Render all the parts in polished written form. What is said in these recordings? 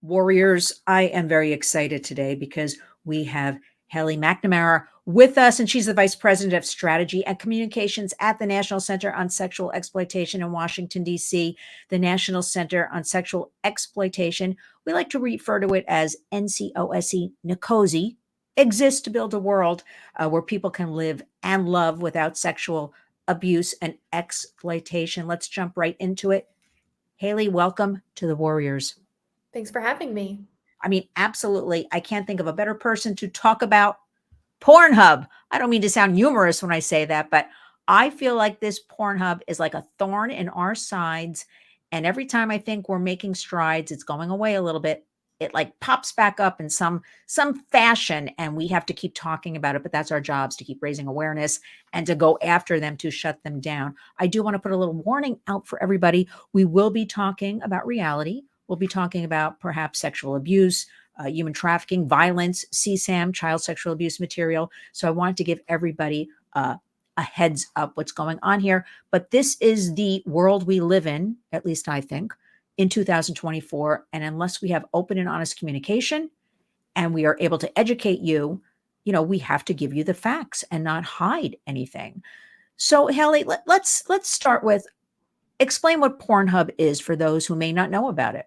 Warriors, I am very excited today because we have Haley McNamara with us, and she's the Vice President of Strategy and Communications at the National Center on Sexual Exploitation in Washington, D.C. The National Center on Sexual Exploitation, we like to refer to it as NCOSE, NCOSE, exists to build a world where people can live and love without sexual abuse and exploitation. Let's jump right into it. Haley, welcome to the Warriors. Thanks for having me. I mean, absolutely. I can't think of a better person to talk about Pornhub. I don't mean to sound humorous when I say that, but I feel like this Pornhub is like a thorn in our sides. And every time I think we're making strides, it's going away a little bit. It like pops back up in some fashion, and we have to keep talking about it. But that's our jobs, to keep raising awareness and to go after them, to shut them down. I do want to put a little warning out for everybody. We will be talking about reality. We'll be talking about perhaps sexual abuse, human trafficking, violence, CSAM, child sexual abuse material. So I wanted to give everybody a heads up what's going on here. But this is the world we live in, at least I think, in 2024. And unless we have open and honest communication and we are able to educate you, we have to give you the facts and not hide anything. So Haley, let's start with explain what Pornhub is for those who may not know about it.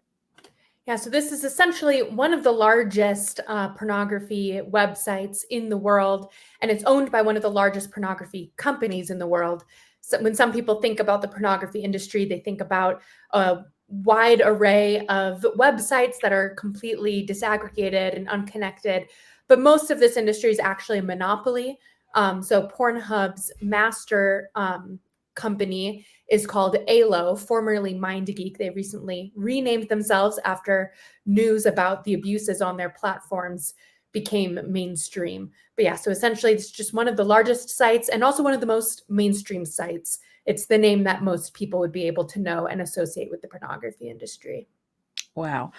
Yeah, so this is essentially one of the largest pornography websites in the world, and it's owned by one of the largest pornography companies in the world. So when some people think about the pornography industry, they think about a wide array of websites that are completely disaggregated and unconnected. But most of this industry is actually a monopoly. So Pornhub's master company is called ALO, formerly MindGeek. They recently renamed themselves after news about the abuses on their platforms became mainstream. But yeah, so essentially it's just one of the largest sites and also one of the most mainstream sites. It's the name that most people would be able to know and associate with the pornography industry. Wow.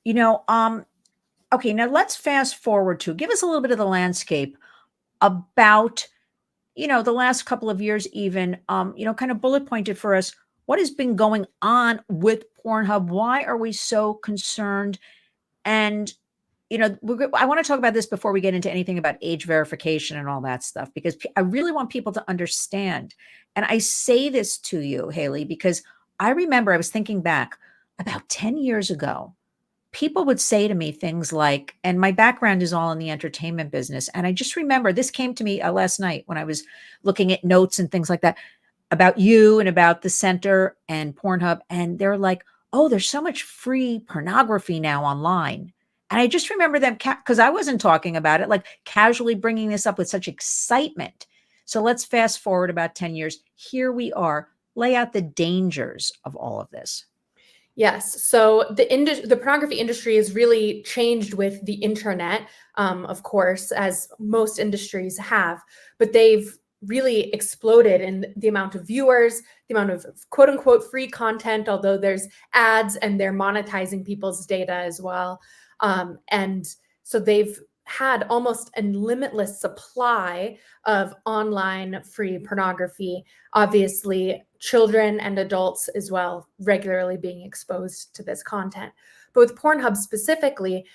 Okay, now let's fast forward to give us a little bit of the landscape about the last couple of years, even, kind of bullet pointed for us what has been going on with Pornhub. Why are we so concerned? And, I want to talk about this before we get into anything about age verification and all that stuff, because I really want people to understand. And I say this to you, Haley, because I remember I was thinking back about 10 years ago. People would say to me things like, and my background is all in the entertainment business. And I just remember this came to me last night when I was looking at notes and things like that about you and about the center and Pornhub. And they're like, oh, there's so much free pornography now online. And I just remember them because I wasn't talking about it, like casually bringing this up with such excitement. So let's fast forward about 10 years. Here we are. Lay out the dangers of all of this. Yes. So the pornography industry has really changed with the internet, of course, as most industries have, but they've really exploded in the amount of viewers, the amount of quote unquote free content, although there's ads and they're monetizing people's data as well. And so they've had almost a limitless supply of online free pornography. Obviously, children and adults as well regularly being exposed to this content. But with Pornhub specifically,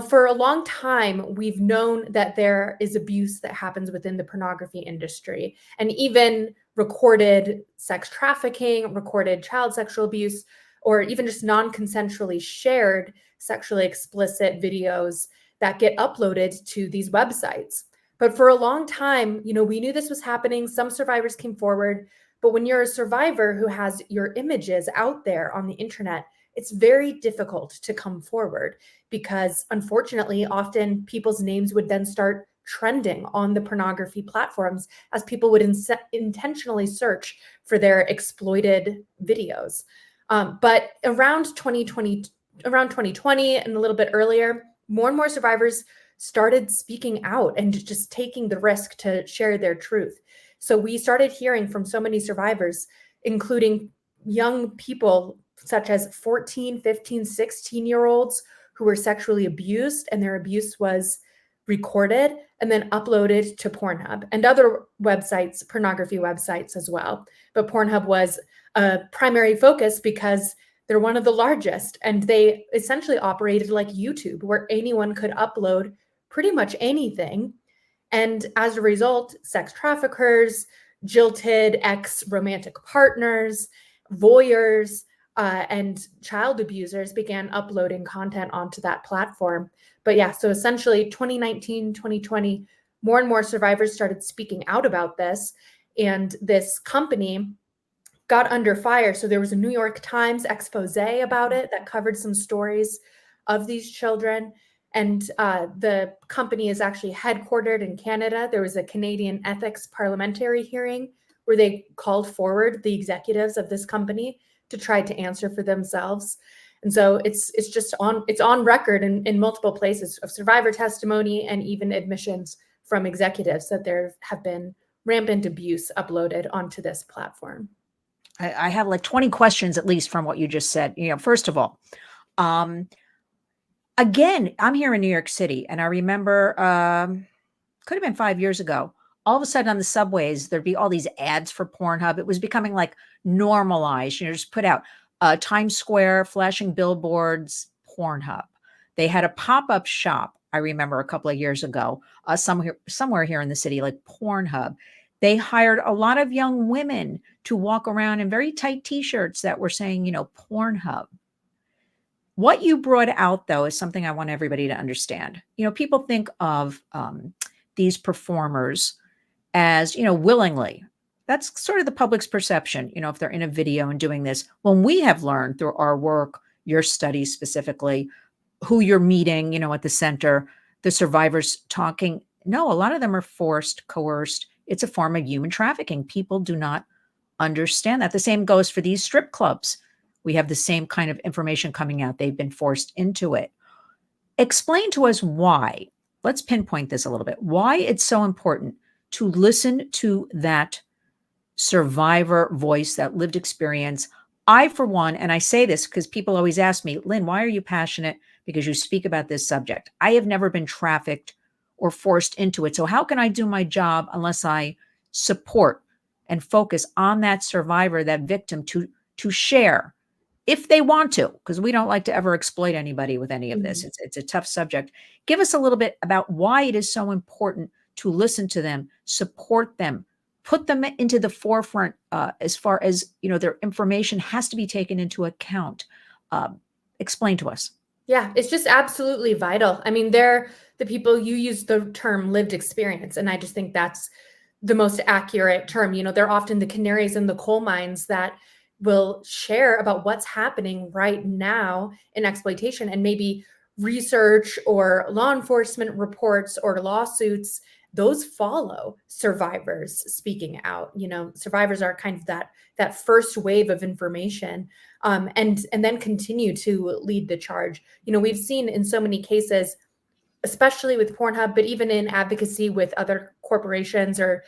for a long time, we've known that there is abuse that happens within the pornography industry, and even recorded sex trafficking, recorded child sexual abuse, or even just non-consensually shared sexually explicit videos that get uploaded to these websites. But for a long time, we knew this was happening. Some survivors came forward. But when you're a survivor who has your images out there on the internet, it's very difficult to come forward because, unfortunately, often people's names would then start trending on the pornography platforms as people would intentionally search for their exploited videos. But around 2020 and a little bit earlier, more and more survivors started speaking out and just taking the risk to share their truth. So we started hearing from so many survivors, including young people such as 14, 15, 16-year-olds who were sexually abused, and their abuse was recorded and then uploaded to Pornhub and other websites, pornography websites as well. But Pornhub was a primary focus because They're one of the largest, and they essentially operated like YouTube, where anyone could upload pretty much anything. And as a result, sex traffickers, jilted ex-romantic partners, voyeurs, and child abusers began uploading content onto that platform. But yeah, so essentially 2019, 2020, more and more survivors started speaking out about this. And this company got under fire. So there was a New York Times expose about it that covered some stories of these children. And the company is actually headquartered in Canada. There was a Canadian ethics parliamentary hearing where they called forward the executives of this company to try to answer for themselves. And so it's just on record in multiple places of survivor testimony and even admissions from executives that there have been rampant abuse uploaded onto this platform. I have like 20 questions at least from what you just said. First of all, again, I'm here in New York City, and I remember could have been 5 years ago. All of a sudden on the subways, there'd be all these ads for Pornhub. It was becoming like normalized. Just put out Times Square, flashing billboards, Pornhub. They had a pop-up shop, I remember a couple of years ago, somewhere here in the city, like Pornhub. They hired a lot of young women to walk around in very tight t-shirts that were saying, Pornhub. What you brought out, though, is something I want everybody to understand. People think of these performers as, willingly. That's sort of the public's perception, if they're in a video and doing this. When we have learned through our work, your studies specifically, who you're meeting, at the center, the survivors talking, no, a lot of them are forced, coerced. It's a form of human trafficking. People do not understand that. The same goes for these strip clubs. We have the same kind of information coming out. They've been forced into it. Explain to us why. Let's pinpoint this a little bit. Why it's so important to listen to that survivor voice, that lived experience. I, for one, and I say this because people always ask me, Lynn, why are you passionate? Because you speak about this subject. I have never been trafficked or forced into it. So how can I do my job unless I support and focus on that survivor, that victim, to share if they want to, because we don't like to ever exploit anybody with any of this. It's a tough subject. Give us a little bit about why it is so important to listen to them, support them, put them into the forefront as far as, their information has to be taken into account. Explain to us. Yeah, it's just absolutely vital. I mean, they're the people, you use the term lived experience, and I just think that's the most accurate term. They're often the canaries in the coal mines that will share about what's happening right now in exploitation, and maybe research or law enforcement reports or lawsuits. Those follow survivors speaking out. Survivors are kind of that first wave of information, and then continue to lead the charge. We've seen in so many cases, especially with Pornhub, but even in advocacy with other corporations or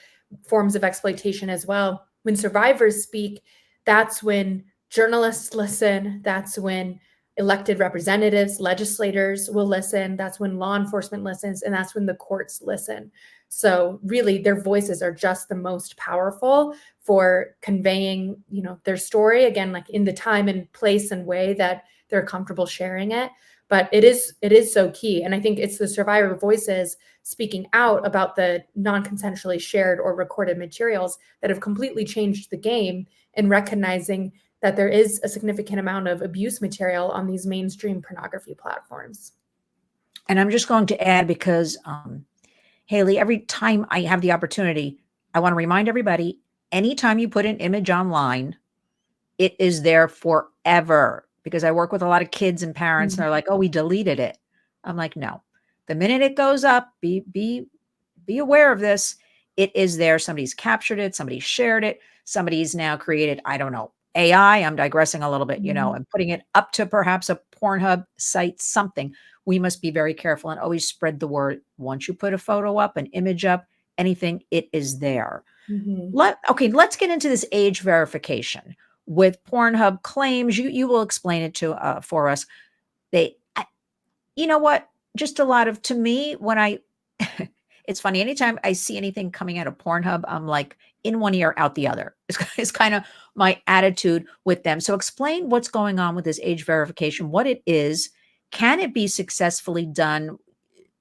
forms of exploitation as well, when survivors speak, that's when journalists listen. That's when elected representatives, legislators will listen. That's when law enforcement listens, and that's when the courts listen. So really, their voices are just the most powerful for conveying, their story, again, like in the time and place and way that they're comfortable sharing it. But it is so key. And I think it's the survivor voices speaking out about the non-consensually shared or recorded materials that have completely changed the game, and recognizing that there is a significant amount of abuse material on these mainstream pornography platforms. And I'm just going to add, because Haley, every time I have the opportunity, I want to remind everybody, anytime you put an image online, it is there forever. Because I work with a lot of kids and parents, and they're like, oh, we deleted it. I'm like, no. The minute it goes up, be aware of this. It is there. Somebody's captured it. Somebody shared it. Somebody's now created, I don't know, AI. I'm digressing a little bit, and putting it up to perhaps a Pornhub site, something. We must be very careful and always spread the word. Once you put a photo up, an image up, anything, it is there. Let's get into this age verification with Pornhub claims. You will explain it for us. You know what? Just a lot of, to me, when It's funny. Anytime I see anything coming out of Pornhub, I'm like in one ear, out the other. It's kind of my attitude with them. So explain what's going on with this age verification, what it is, can it be successfully done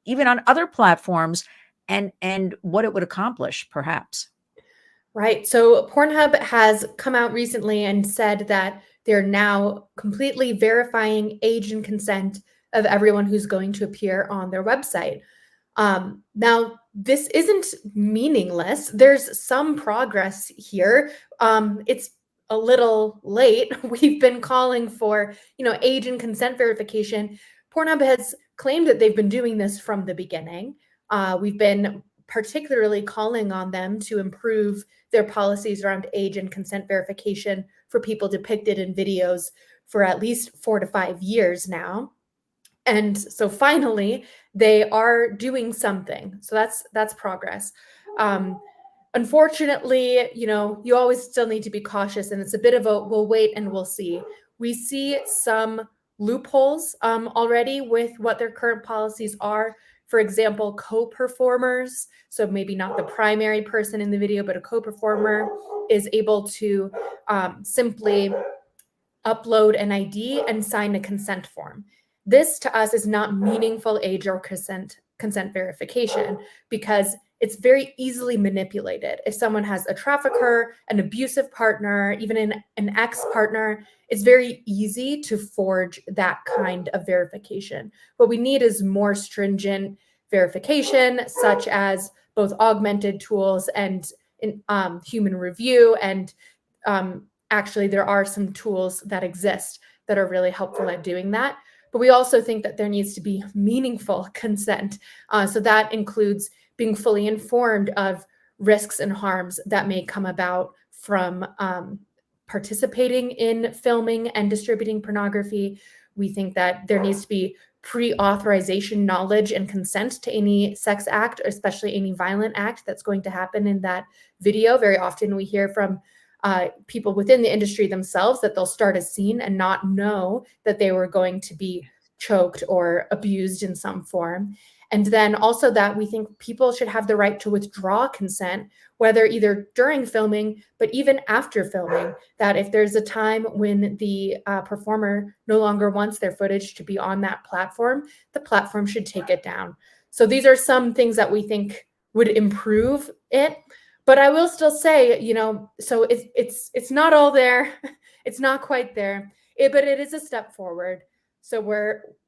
even on other platforms, and what it would accomplish, perhaps. Right. So Pornhub has come out recently and said that they're now completely verifying age and consent of everyone who's going to appear on their website. Now, this isn't meaningless. There's some progress here. It's a little late. We've been calling for, age and consent verification. Pornhub has claimed that they've been doing this from the beginning. We've been particularly calling on them to improve their policies around age and consent verification for people depicted in videos for at least 4 to 5 years now. And so finally, they are doing something. So that's progress. Unfortunately, you always still need to be cautious, and it's a bit of a we'll wait and we'll see. We see some loopholes already with what their current policies are. For example, co-performers, so maybe not the primary person in the video, but a co-performer is able to simply upload an ID and sign a consent form. This to us is not meaningful age or consent verification because it's very easily manipulated. If someone has a trafficker, an abusive partner, even an ex-partner, it's very easy to forge that kind of verification. What we need is more stringent verification, such as both augmented tools and human review. And actually, there are some tools that exist that are really helpful at doing that. But we also think that there needs to be meaningful consent. So that includes being fully informed of risks and harms that may come about from participating in filming and distributing pornography. We think that there needs to be pre-authorization knowledge and consent to any sex act, especially any violent act that's going to happen in that video. Very often we hear from people within the industry themselves that they'll start a scene and not know that they were going to be choked or abused in some form. And then also that we think people should have the right to withdraw consent, whether either during filming, but even after filming, that if there's a time when the performer no longer wants their footage to be on that platform, the platform should take it down. So these are some things that we think would improve it. But I will still say, so it's not all there. It's not quite there, but it is a step forward. So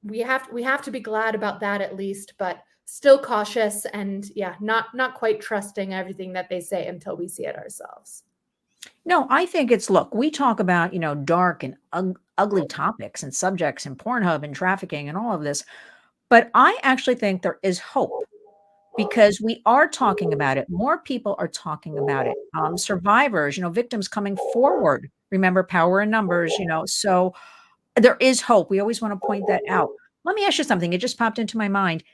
we have to be glad about that at least, but still cautious and not quite trusting everything that they say until we see it ourselves. No, I think look, we talk about, dark and ugly topics and subjects in Pornhub and trafficking and all of this, but I actually think there is hope because we are talking about it. More people are talking about it. Survivors, victims coming forward. Remember, power in numbers, so there is hope. We always want to point that out. Let me ask you something. It just popped into my mind.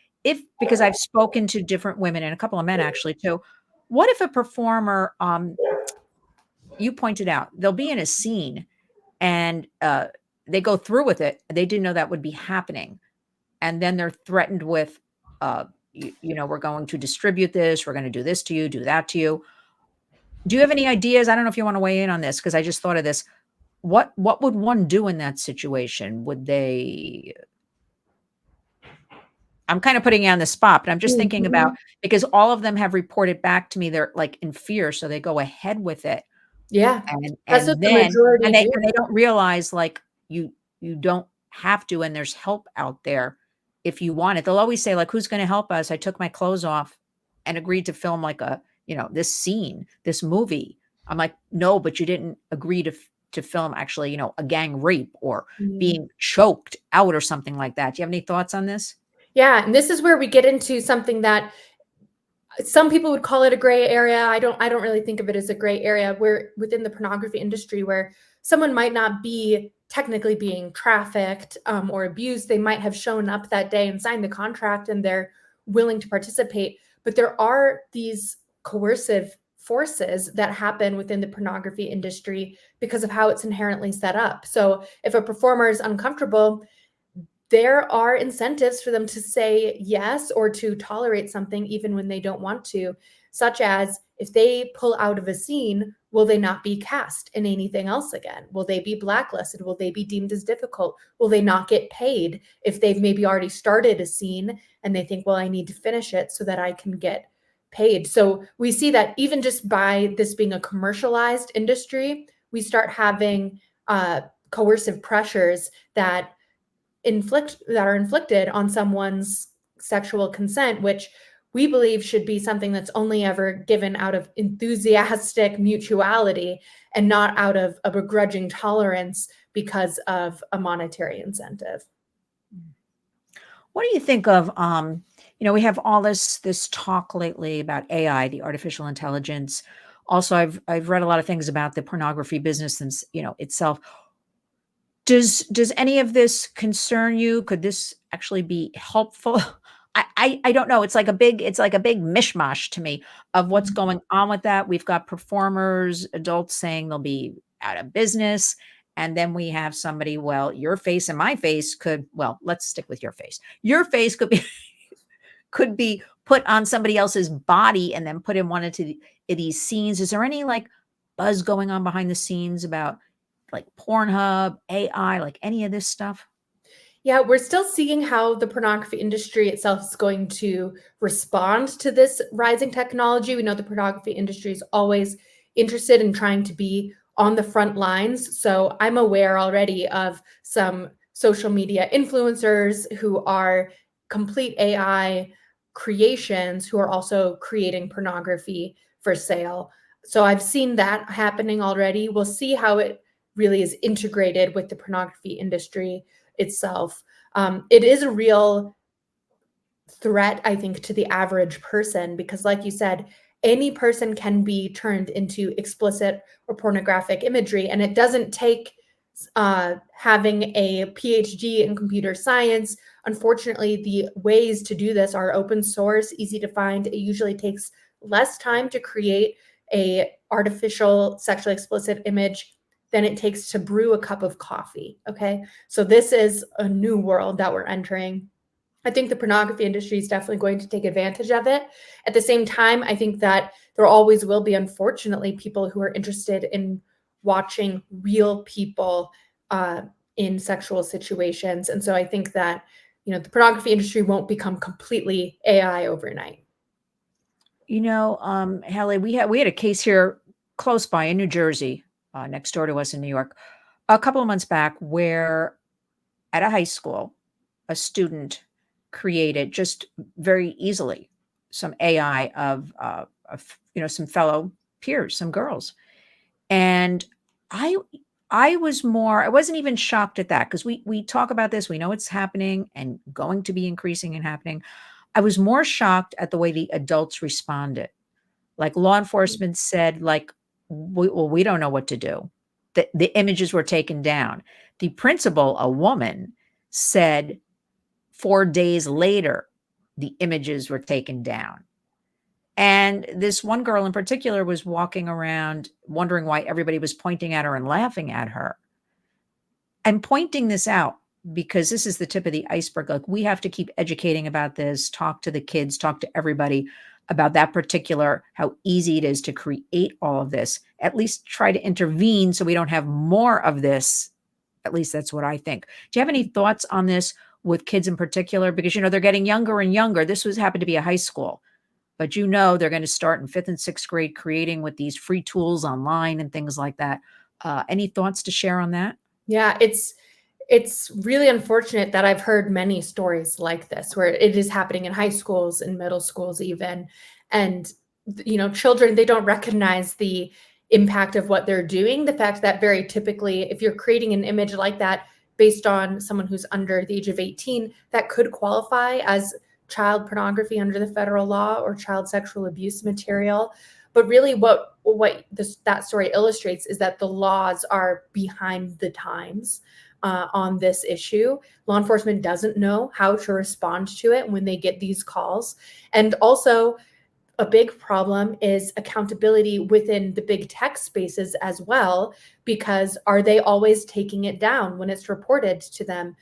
Because I've spoken to different women and a couple of men actually too. What if a performer, you pointed out, they'll be in a scene and they go through with it. They didn't know that would be happening. And then they're threatened with, we're going to distribute this. We're going to do this to you, do that to you. Do you have any ideas? I don't know if you want to weigh in on this because I just thought of this. What would one do in that situation? Would they? I'm kind of putting you on the spot, but I'm just thinking about because all of them have reported back to me they're like in fear, so they go ahead with it. Yeah, and that's what the then majority do. and they don't realize like you don't have to, and there's help out there if you want it. They'll always say like, "Who's going to help us? I took my clothes off and agreed to film like a this scene, this movie." I'm like, "No, but you didn't agree to film actually a gang rape or being choked out or something like that." Do you have any thoughts on this? Yeah, and this is where we get into something that some people would call it a gray area. I don't really think of it as a gray area where within the pornography industry where someone might not be technically being trafficked or abused. They might have shown up that day and signed the contract and they're willing to participate. But there are these coercive forces that happen within the pornography industry because of how it's inherently set up. So if a performer is uncomfortable, there are incentives for them to say yes or to tolerate something even when they don't want to, such as if they pull out of a scene, will they not be cast in anything else again? Will they be blacklisted? Will they be deemed as difficult? Will they not get paid if they've maybe already started a scene and they think, well, I need to finish it so that I can get paid? So we see that even just by this being a commercialized industry, we start having coercive pressures that are inflicted on someone's sexual consent, which we believe should be something that's only ever given out of enthusiastic mutuality and not out of a begrudging tolerance because of a monetary incentive. What do you think of, we have all this talk lately about AI, the artificial intelligence. Also, I've read a lot of things about the pornography business and, itself. Does any of this concern you? Could this actually be helpful? I don't know. It's like a big mishmash to me of what's going on with that. We've got performers, adults saying they'll be out of business. And then we have somebody, well, your face and my face let's stick with your face. Your face could be put on somebody else's body and then put in one of these scenes. Is there any like buzz going on behind the scenes about like Pornhub, AI, like any of this stuff? Yeah, we're still seeing how the pornography industry itself is going to respond to this rising technology. We know the pornography industry is always interested in trying to be on the front lines. So I'm aware already of some social media influencers who are complete AI creations who are also creating pornography for sale. So I've seen that happening already. We'll see how it really is integrated with the pornography industry itself. It is a real threat, I think, to the average person, because like you said, any person can be turned into explicit or pornographic imagery. And it doesn't take having a PhD in computer science. Unfortunately, the ways to do this are open source, easy to find. It usually takes less time to create a artificial sexually explicit image than it takes to brew a cup of coffee. Okay. So this is a new world that we're entering. I think the pornography industry is definitely going to take advantage of it. At the same time, I think that there always will be, unfortunately, people who are interested in watching real people in sexual situations. And so I think that, the pornography industry won't become completely AI overnight. Hallie, we had a case here close by in New Jersey, next door to us in New York, a couple of months back where at a high school, a student created just very easily some AI of some fellow peers, some girls. And I I wasn't even shocked at that because we talk about this, we know it's happening and going to be increasing and happening. I was more shocked at the way the adults responded. Like law enforcement said, like, we don't know what to do. The images were taken down. The principal, a woman, said 4 days later, the images were taken down. And this one girl in particular was walking around wondering why everybody was pointing at her and laughing at her. I'm pointing this out because this is the tip of the iceberg. Like, we have to keep educating about this, talk to the kids, talk to everybody about that particular, how easy it is to create all of this. At least try to intervene so we don't have more of this. At least that's what I think. Do you have any thoughts on this with kids in particular? Because, they're getting younger and younger. This happened to be a high school, but they're going to start in 5th and 6th grade creating with these free tools online and things like that. Any thoughts to share on that? Yeah, it's really unfortunate that I've heard many stories like this where it is happening in high schools and middle schools even. And children, they don't recognize the impact of what they're doing. The fact that very typically, if you're creating an image like that based on someone who's under the age of 18, that could qualify as child pornography under the federal law or child sexual abuse material. But really that story illustrates is that the laws are behind the times on this issue. Law enforcement doesn't know how to respond to it when they get these calls. And also, a big problem is accountability within the big tech spaces as well, because are they always taking it down when it's reported to them?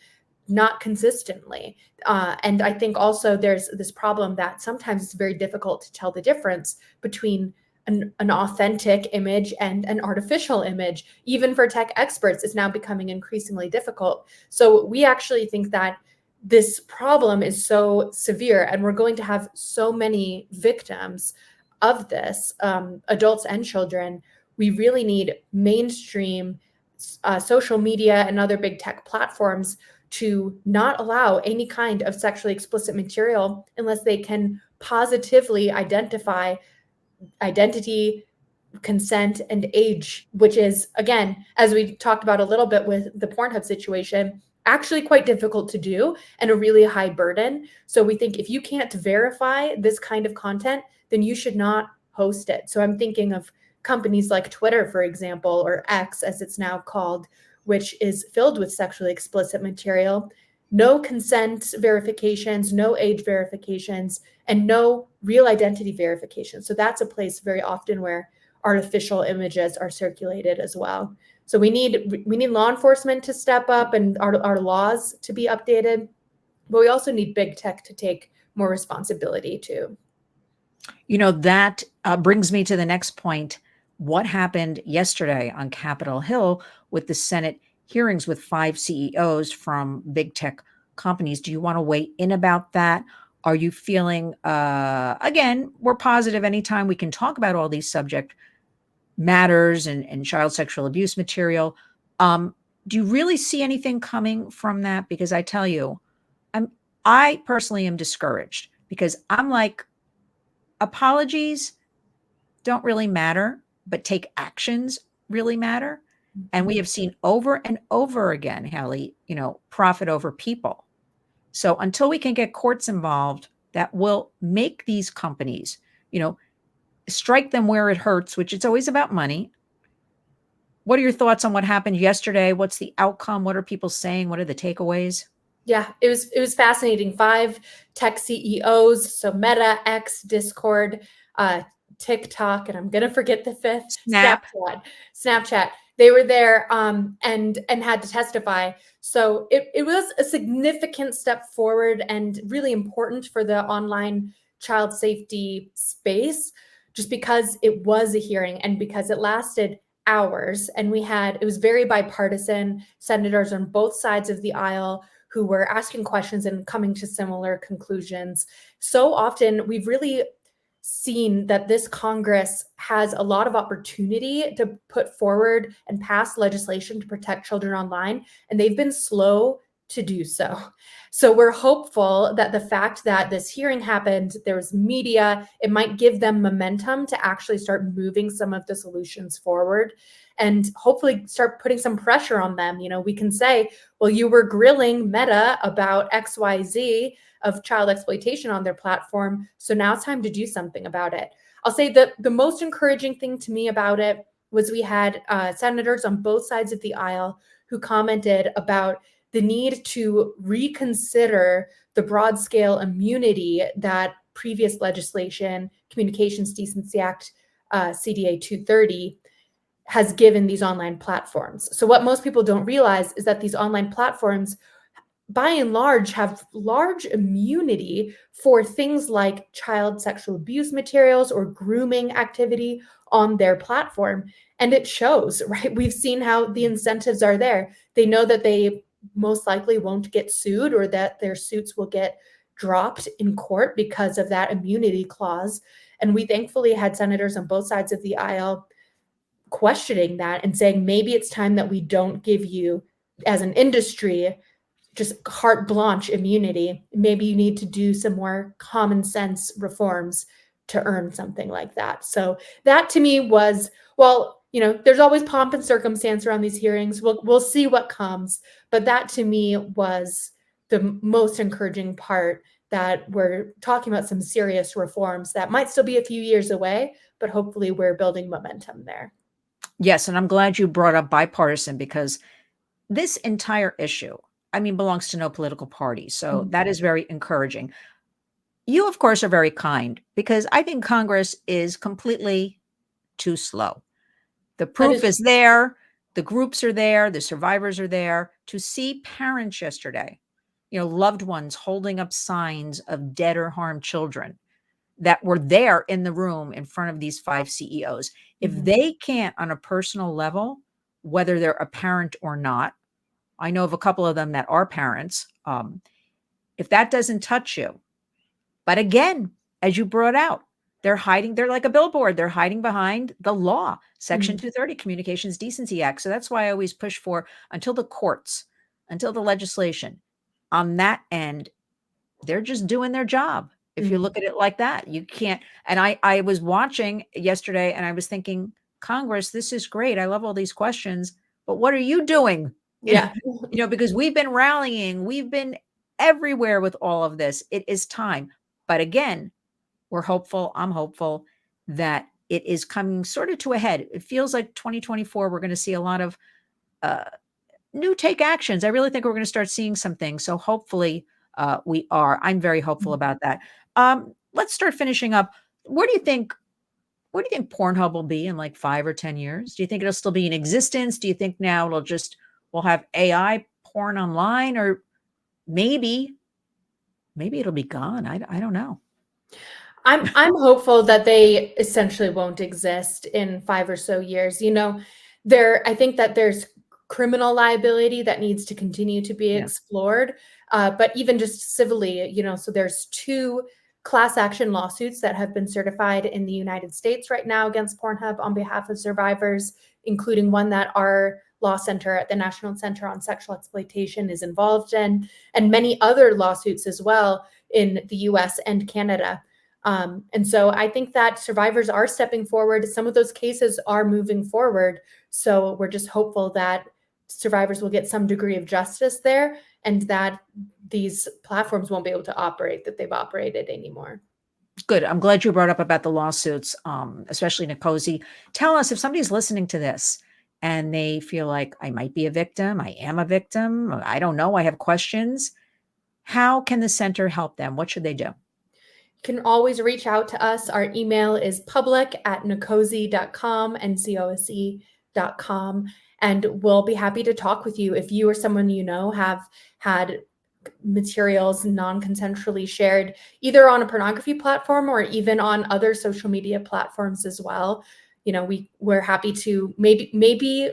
not consistently. And I think also there's this problem that sometimes it's very difficult to tell the difference between an authentic image and an artificial image. Even for tech experts, it's now becoming increasingly difficult. So we actually think that this problem is so severe, and we're going to have so many victims of this, adults and children. We really need mainstream social media and other big tech platforms to not allow any kind of sexually explicit material unless they can positively identify identity, consent, and age, which is, again, as we talked about a little bit with the Pornhub situation, actually quite difficult to do and a really high burden. So we think if you can't verify this kind of content, then you should not host it. So I'm thinking of companies like Twitter, for example, or X as it's now called, which is filled with sexually explicit material, no consent verifications, no age verifications, and no real identity verification. So that's a place very often where artificial images are circulated as well. So we need law enforcement to step up and our laws to be updated, but we also need big tech to take more responsibility too. That brings me to the next point. What happened yesterday on Capitol Hill with the Senate hearings with 5 CEOs from big tech companies? Do you want to weigh in about that? Are you feeling, again, we're positive anytime we can talk about all these subject matters and child sexual abuse material. Do you really see anything coming from that? Because I tell you, I personally am discouraged because I'm like, apologies don't really matter, but take actions really matter. And we have seen over and over again, Hallie, profit over people. So until we can get courts involved, that will make these companies, strike them where it hurts, which it's always about money. What are your thoughts on what happened yesterday? What's the outcome? What are people saying? What are the takeaways? Yeah, it was fascinating. 5 tech CEOs, so Meta, X, Discord, TikTok, and I'm gonna forget the 5th, Snapchat. They were there and had to testify. So it was a significant step forward and really important for the online child safety space, just because it was a hearing and because it lasted hours, and it was very bipartisan, senators on both sides of the aisle who were asking questions and coming to similar conclusions. So often we've really seen that this Congress has a lot of opportunity to put forward and pass legislation to protect children online, and they've been slow to do so. So we're hopeful that the fact that this hearing happened, there was media, it might give them momentum to actually start moving some of the solutions forward and hopefully start putting some pressure on them. We can say, well, you were grilling Meta about XYZ of child exploitation on their platform, so now it's time to do something about it. I'll say that the most encouraging thing to me about it was we had senators on both sides of the aisle who commented about the need to reconsider the broad scale immunity that previous legislation, Communications Decency Act, CDA 230, has given these online platforms. So what most people don't realize is that these online platforms, by and large, have large immunity for things like child sexual abuse materials or grooming activity on their platform. And it shows, right? We've seen how the incentives are there. They know that they most likely won't get sued or that their suits will get dropped in court because of that immunity clause. And we thankfully had senators on both sides of the aisle questioning that and saying, maybe it's time that we don't give you, as an industry, just carte blanche immunity. Maybe you need to do some more common sense reforms to earn something like that. So that to me was, well, there's always pomp and circumstance around these hearings. We'll see what comes. But that to me was the most encouraging part, that we're talking about some serious reforms that might still be a few years away, but hopefully we're building momentum there. Yes, and I'm glad you brought up bipartisan, because this entire issue, belongs to no political party. So that is very encouraging. You, of course, are very kind, because I think Congress is completely too slow. The proof is there. The groups are there. The survivors are there. To see parents yesterday loved ones holding up signs of dead or harmed children that were there in the room in front of these 5 CEOs. If Mhm. they can't, on a personal level, whether they're a parent or not, I know of a couple of them that are parents. If that doesn't touch you, but again, as you brought out, they're hiding, they're like a billboard. They're hiding behind the law, Section Mhm. 230, Communications Decency Act. So that's why I always push for until the courts, until the legislation on that end, they're just doing their job. If you Mhm. look at it like that, you can't. And I was watching yesterday and I was thinking, Congress, this is great. I love all these questions, but what are you doing? Yeah. Because we've been rallying, we've been everywhere with all of this. It is time. But again, we're hopeful. I'm hopeful that it is coming sort of to a head. It feels like 2024, we're going to see a lot of uh, new take actions. I really think we're going to start seeing some things. So hopefully we are. I'm very hopeful Mhm. about that. Let's start finishing up. Where do you think? Where do you think Pornhub will be in like 5 or 10 years? Do you think it'll still be in existence? Do you think now we'll have AI porn online, or maybe it'll be gone? I don't know. I'm hopeful that they essentially won't exist in 5 or so years. I think that there's criminal liability that needs to continue to be Yeah. explored, but even just civilly, so there's 2 class action lawsuits that have been certified in the United States right now against Pornhub on behalf of survivors, including one that our law center at the National Center on Sexual Exploitation is involved in, and many other lawsuits as well in the US and Canada. And so I think that survivors are stepping forward. Some of those cases are moving forward. So we're just hopeful that survivors will get some degree of justice there and that these platforms won't be able to operate that they've operated anymore. Good. I'm glad you brought up about the lawsuits, especially NCOSE. Tell us if somebody's listening to this and they feel like I might be a victim, I am a victim, I don't know, I have questions. How can the center help them? What should they do? You can always reach out to us. Our email is public@ncose.com, NCOSE.com, and we'll be happy to talk with you if you or someone you know have had materials non-consensually shared either on a pornography platform or even on other social media platforms as well. We're happy to maybe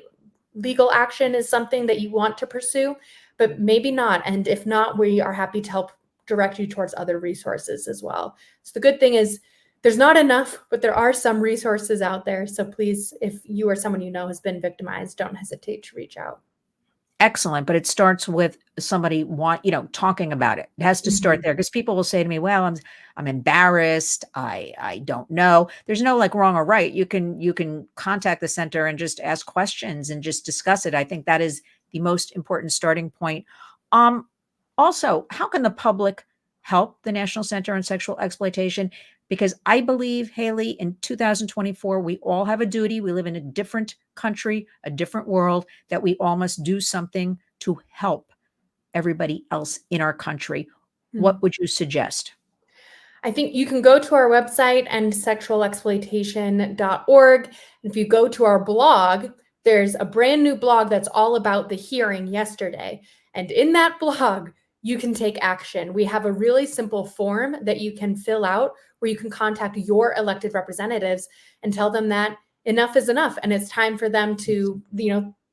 legal action is something that you want to pursue, but maybe not. And if not, we are happy to help direct you towards other resources as well. So the good thing is there's not enough, but there are some resources out there. So please, if you or someone you know has been victimized, don't hesitate to reach out. Excellent, but it starts with somebody talking about it. It has to start Mhm. there because people will say to me, "Well, I'm embarrassed. I don't know." There's no like wrong or right. You can contact the center and just ask questions and just discuss it. I think that is the most important starting point. Um, Also, how can the public help the National Center on Sexual Exploitation? Because I believe, Haley, in 2024, we all have a duty. We live in a different country, a different world, that we all must do something to help everybody else in our country. What Mhm. would you suggest? I think you can go to our website and sexualexploitation.org. If you go to our blog, there's a brand new blog that's all about the hearing yesterday. And in that blog, you can take action. We have a really simple form that you can fill out where you can contact your elected representatives and tell them that enough is enough. And it's time for them to,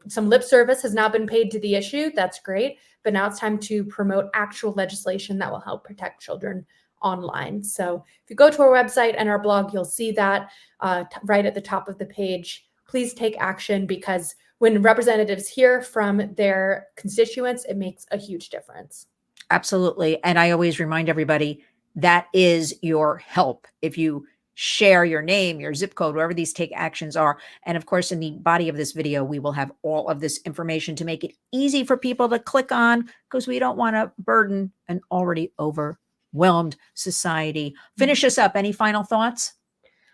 some lip service has now been paid to the issue. That's great. But now it's time to promote actual legislation that will help protect children online. So if you go to our website and our blog, you'll see that right at the top of the page. Please take action because when representatives hear from their constituents, it makes a huge difference. Absolutely. And I always remind everybody that is your help. If you share your name, your zip code, wherever these take actions are. And of course, in the body of this video, we will have all of this information to make it easy for people to click on because we don't want to burden an already overwhelmed society. Finish us up. Any final thoughts?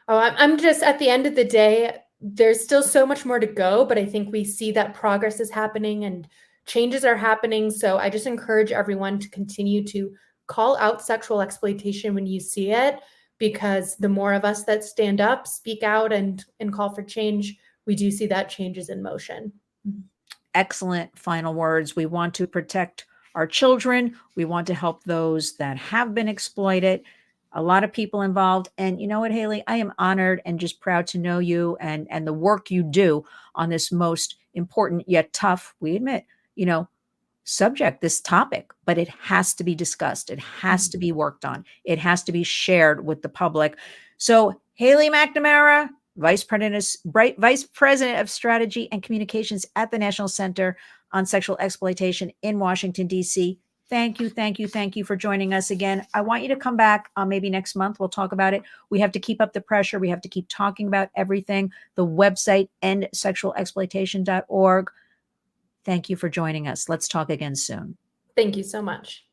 Oh, I'm just at the end of the day, there's still so much more to go, but I think we see that progress is happening and changes are happening. So I just encourage everyone to continue to call out sexual exploitation when you see it, because the more of us that stand up, speak out, and call for change, we do see that change is in motion. Excellent final words. We want to protect our children. We want to help those that have been exploited. A lot of people involved. And you know what, Haley? I am honored and just proud to know you and the work you do on this most important yet tough, we admit, subject, this topic, but it has to be discussed. It has to be worked on. It has to be shared with the public. So Haley McNamara, Vice President of Strategy and Communications at the National Center on Sexual Exploitation in Washington, D.C. Thank you for joining us again. I want you to come back maybe next month. We'll talk about it. We have to keep up the pressure. We have to keep talking about everything. The website, endsexualexploitation.org. Thank you for joining us. Let's talk again soon. Thank you so much.